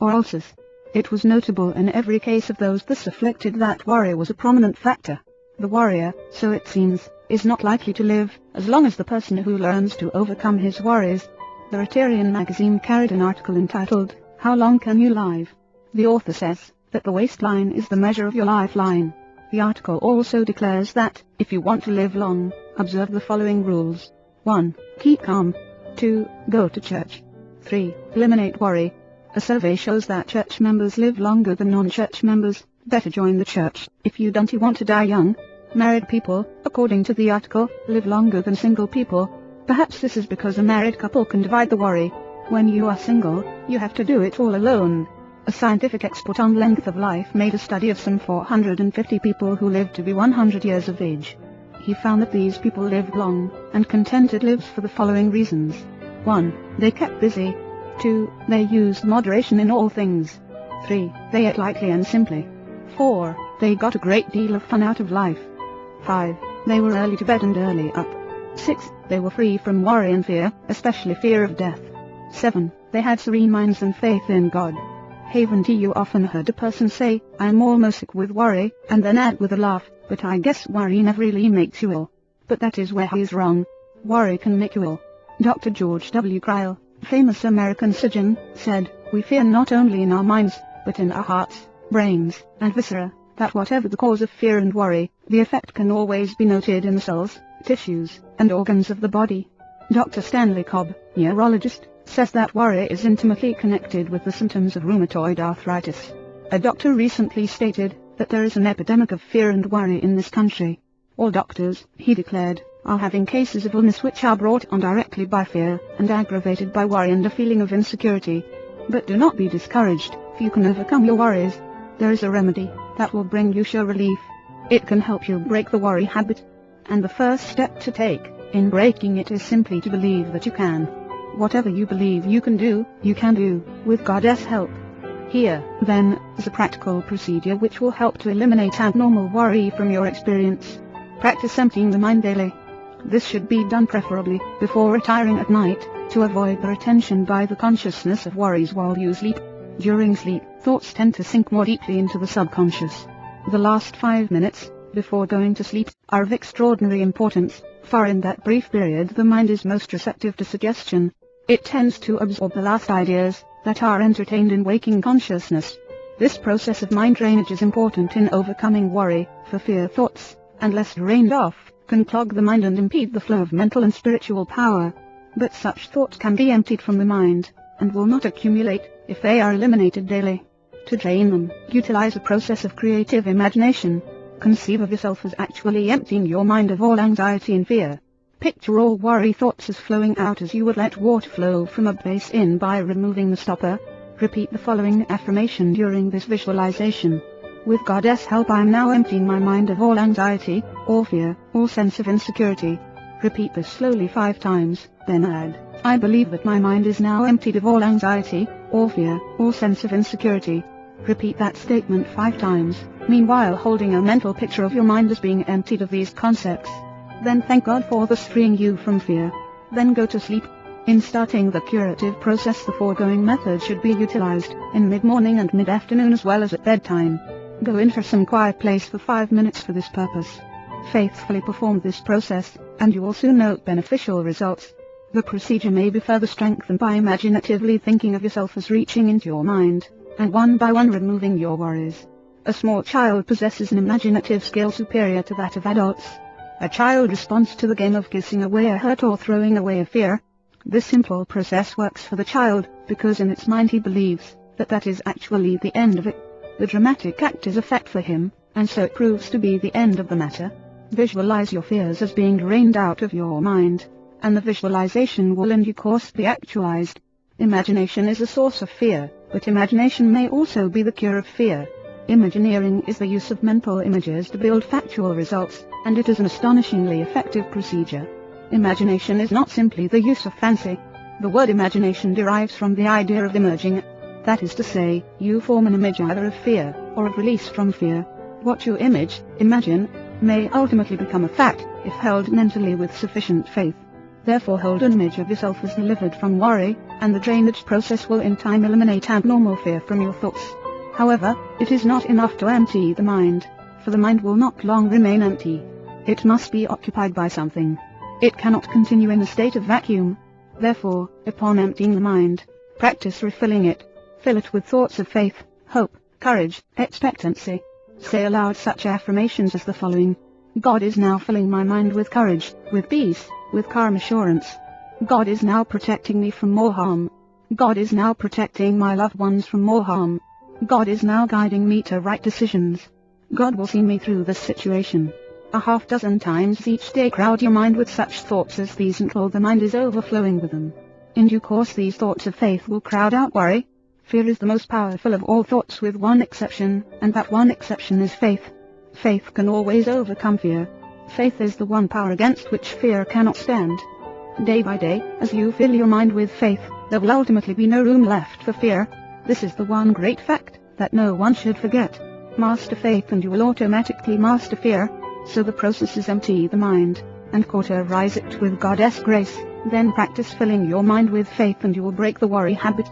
or ulcers. It was notable in every case of those thus afflicted that worry was a prominent factor. The warrior, so it seems, is not likely to live as long as the person who learns to overcome his worries. The Rotarian magazine carried an article entitled, "How Long Can You Live?" The author says that the waistline is the measure of your lifeline. The article also declares that, if you want to live long, observe the following rules. 1. Keep calm. 2. Go to church. 3. Eliminate worry. A survey shows that church members live longer than non-church members. Better join the church if you don't want to die young. Married people, according to the article, live longer than single people. Perhaps this is because a married couple can divide the worry. When you are single, you have to do it all alone. A scientific expert on length of life made a study of some 450 people who lived to be 100 years of age. He found that these people lived long and contented lives for the following reasons. 1. They kept busy. 2. They used moderation in all things. 3. They ate lightly and simply. 4. They got a great deal of fun out of life. 5. They were early to bed and early up. 6. They were free from worry and fear, especially fear of death. 7. They had serene minds and faith in God. Haven't you often heard a person say, "I'm almost sick with worry," and then add with a laugh, "But I guess worry never really makes you ill." But that is where he is wrong. Worry can make you ill. Dr. George W. Crile, famous American surgeon, said, "We fear not only in our minds, but in our hearts, brains, and viscera, that whatever the cause of fear and worry, the effect can always be noted in the cells, tissues, and organs of the body." Dr. Stanley Cobb, neurologist, says that worry is intimately connected with the symptoms of rheumatoid arthritis. A doctor recently stated that there is an epidemic of fear and worry in this country. All doctors, he declared, are having cases of illness which are brought on directly by fear and aggravated by worry and a feeling of insecurity. But do not be discouraged, if you can overcome your worries. There is a remedy that will bring you sure relief. It can help you break the worry habit. And the first step to take in breaking it is simply to believe that you can. Whatever you believe you can do, with God's help. Here, then, is a practical procedure which will help to eliminate abnormal worry from your experience. Practice emptying the mind daily. This should be done preferably before retiring at night, to avoid the retention by the consciousness of worries while you sleep. During sleep, thoughts tend to sink more deeply into the subconscious. The last 5 minutes, before going to sleep, are of extraordinary importance, for in that brief period the mind is most receptive to suggestion. It tends to absorb the last ideas that are entertained in waking consciousness. This process of mind drainage is important in overcoming worry, for fear thoughts, unless drained off, can clog the mind and impede the flow of mental and spiritual power. But such thoughts can be emptied from the mind, and will not accumulate, if they are eliminated daily. To drain them, utilize a process of creative imagination. Conceive of yourself as actually emptying your mind of all anxiety and fear. Picture all worry thoughts as flowing out as you would let water flow from a basin by removing the stopper. Repeat the following affirmation during this visualization. With God's help I am now emptying my mind of all anxiety, all fear, all sense of insecurity. Repeat this slowly 5 times, then add, I believe that my mind is now emptied of all anxiety, all fear, all sense of insecurity. Repeat that statement 5 times, meanwhile holding a mental picture of your mind as being emptied of these concepts. Then thank God for thus freeing you from fear. Then go to sleep. In starting the curative process, the foregoing method should be utilized in mid-morning and mid-afternoon as well as at bedtime. Go into some quiet place for 5 minutes for this purpose. Faithfully perform this process, and you will soon note beneficial results. The procedure may be further strengthened by imaginatively thinking of yourself as reaching into your mind, and one by one removing your worries. A small child possesses an imaginative skill superior to that of adults. A child responds to the game of kissing away a hurt or throwing away a fear. This simple process works for the child, because in its mind he believes that that is actually the end of it. The dramatic act is a fact for him, and so it proves to be the end of the matter. Visualize your fears as being drained out of your mind, and the visualization will in due course be actualized. Imagination is a source of fear, but imagination may also be the cure of fear. Imagineering is the use of mental images to build factual results, and it is an astonishingly effective procedure. Imagination is not simply the use of fancy. The word imagination derives from the idea of emerging. That is to say, you form an image either of fear, or of release from fear. What you imagine, may ultimately become a fact, if held mentally with sufficient faith. Therefore hold an image of yourself as delivered from worry, and the drainage process will in time eliminate abnormal fear from your thoughts. However, it is not enough to empty the mind, for the mind will not long remain empty. It must be occupied by something. It cannot continue in a state of vacuum. Therefore, upon emptying the mind, practice refilling it. Fill it with thoughts of faith, hope, courage, expectancy. Say aloud such affirmations as the following. God is now filling my mind with courage, with peace, with calm assurance. God is now protecting me from more harm. God is now protecting my loved ones from more harm. God is now guiding me to right decisions. God will see me through this situation. A half dozen times each day crowd your mind with such thoughts as these until the mind is overflowing with them. In due course these thoughts of faith will crowd out worry. Fear is the most powerful of all thoughts with one exception, and that one exception is faith. Faith can always overcome fear. Faith is the one power against which fear cannot stand. Day by day, as you fill your mind with faith, there will ultimately be no room left for fear. This is the one great fact that no one should forget. Master faith and you will automatically master fear. So the process is empty the mind, and cauterize it with Goddess grace. Then practice filling your mind with faith and you will break the worry habit.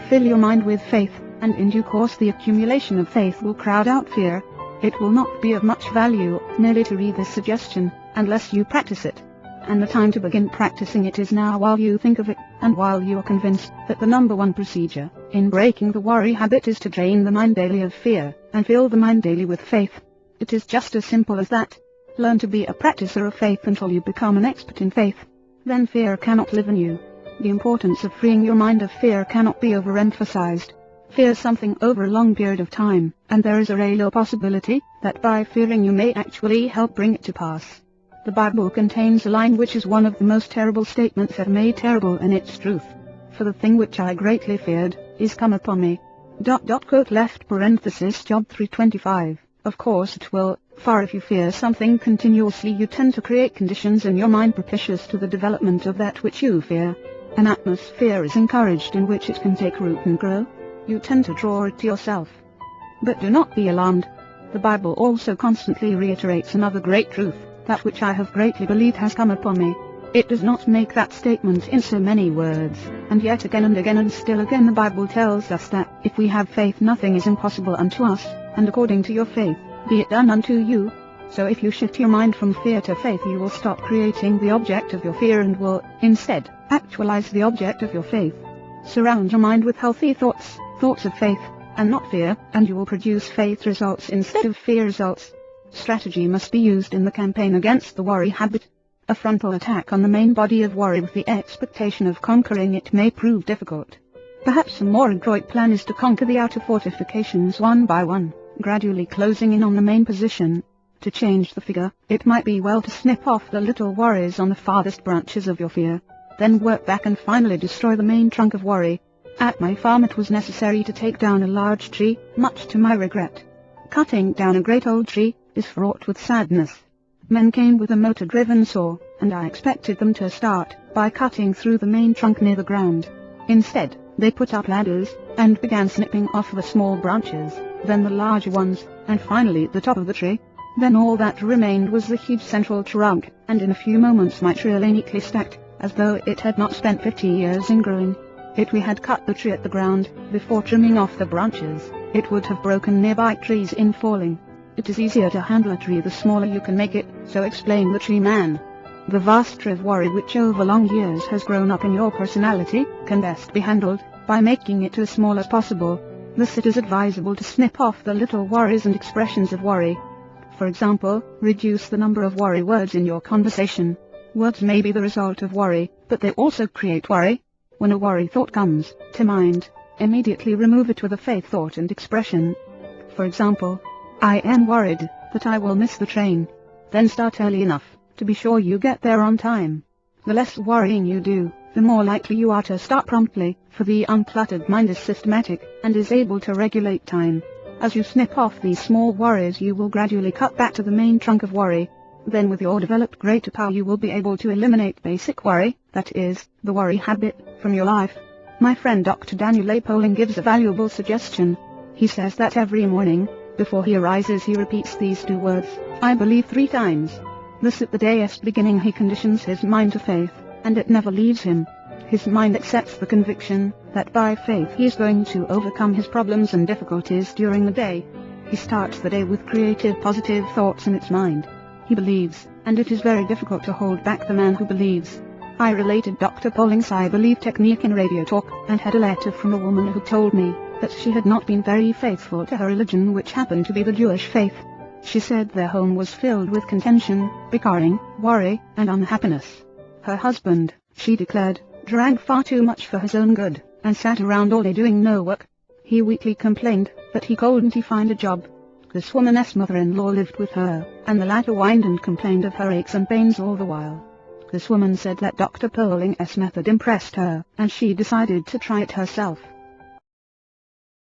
Fill your mind with faith, and in due course the accumulation of faith will crowd out fear. It will not be of much value merely to read this suggestion, unless you practice it. And the time to begin practicing it is now while you think of it, and while you are convinced that the number one procedure in breaking the worry habit is to drain the mind daily of fear, and fill the mind daily with faith. It is just as simple as that. Learn to be a practicer of faith until you become an expert in faith. Then fear cannot live in you. The importance of freeing your mind of fear cannot be overemphasized. Fear something over a long period of time, and there is a real possibility that by fearing you may actually help bring it to pass. The Bible contains a line which is one of the most terrible statements ever made terrible in its truth. For the thing which I greatly feared is come upon me. Quote left parenthesis Job 3:25. Of course it will, for if you fear something continuously you tend to create conditions in your mind propitious to the development of that which you fear. An atmosphere is encouraged in which it can take root and grow. You tend to draw it to yourself. But do not be alarmed. The Bible also constantly reiterates another great truth, that which I have greatly believed has come upon me. It does not make that statement in so many words, and yet again and still again the Bible tells us that if we have faith nothing is impossible unto us, and according to your faith, be it done unto you. So if you shift your mind from fear to faith you will stop creating the object of your fear and will, instead, actualize the object of your faith. Surround your mind with healthy thoughts, thoughts of faith, and not fear, and you will produce faith results instead of fear results. Strategy must be used in the campaign against the worry habit. A frontal attack on the main body of worry with the expectation of conquering it may prove difficult. Perhaps a more adroit plan is to conquer the outer fortifications one by one, gradually closing in on the main position. To change the figure, it might be well to snip off the little worries on the farthest branches of your fear, then work back and finally destroy the main trunk of worry. At my farm it was necessary to take down a large tree, much to my regret. Cutting down a great old tree is fraught with sadness. Men came with a motor-driven saw, and I expected them to start by cutting through the main trunk near the ground. Instead, they put up ladders, and began snipping off the small branches, then the larger ones, and finally the top of the tree. Then all that remained was the huge central trunk, and in a few moments my tree lay neatly stacked, as though it had not spent 50 years in growing. If we had cut the tree at the ground, before trimming off the branches, it would have broken nearby trees in falling. It is easier to handle a tree the smaller you can make it, so explained the tree man. The vast tree of worry which over long years has grown up in your personality, can best be handled by making it as small as possible. Thus it is advisable to snip off the little worries and expressions of worry. For example, reduce the number of worry words in your conversation. Words may be the result of worry, but they also create worry. When a worry thought comes to mind, immediately remove it with a faith thought and expression. For example, I am worried that I will miss the train. Then start early enough to be sure you get there on time. The less worrying you do, the more likely you are to start promptly, for the uncluttered mind is systematic and is able to regulate time. As you snip off these small worries you will gradually cut back to the main trunk of worry. Then with your developed greater power you will be able to eliminate basic worry, that is, the worry habit, from your life. My friend Dr. Daniel A. Poling gives a valuable suggestion. He says that every morning, before he arises he repeats these two words, I believe 3 times. Thus at the day's beginning he conditions his mind to faith. and it never leaves him. His mind accepts the conviction that by faith he is going to overcome his problems and difficulties during the day. He starts the day with creative, positive thoughts in its mind. He believes, and it is very difficult to hold back the man who believes. I related Dr. Pauling's I Believe technique in Radio Talk, and had a letter from a woman who told me that she had not been very faithful to her religion, which happened to be the Jewish faith. She said their home was filled with contention, bickering, worry, and unhappiness. Her husband, she declared, drank far too much for his own good, and sat around all day doing no work. He weekly complained that he couldn't find a job. This woman's mother-in-law lived with her, and the latter whined and complained of her aches and pains all the while. This woman said that Dr. Pauling's method impressed her, and she decided to try it herself.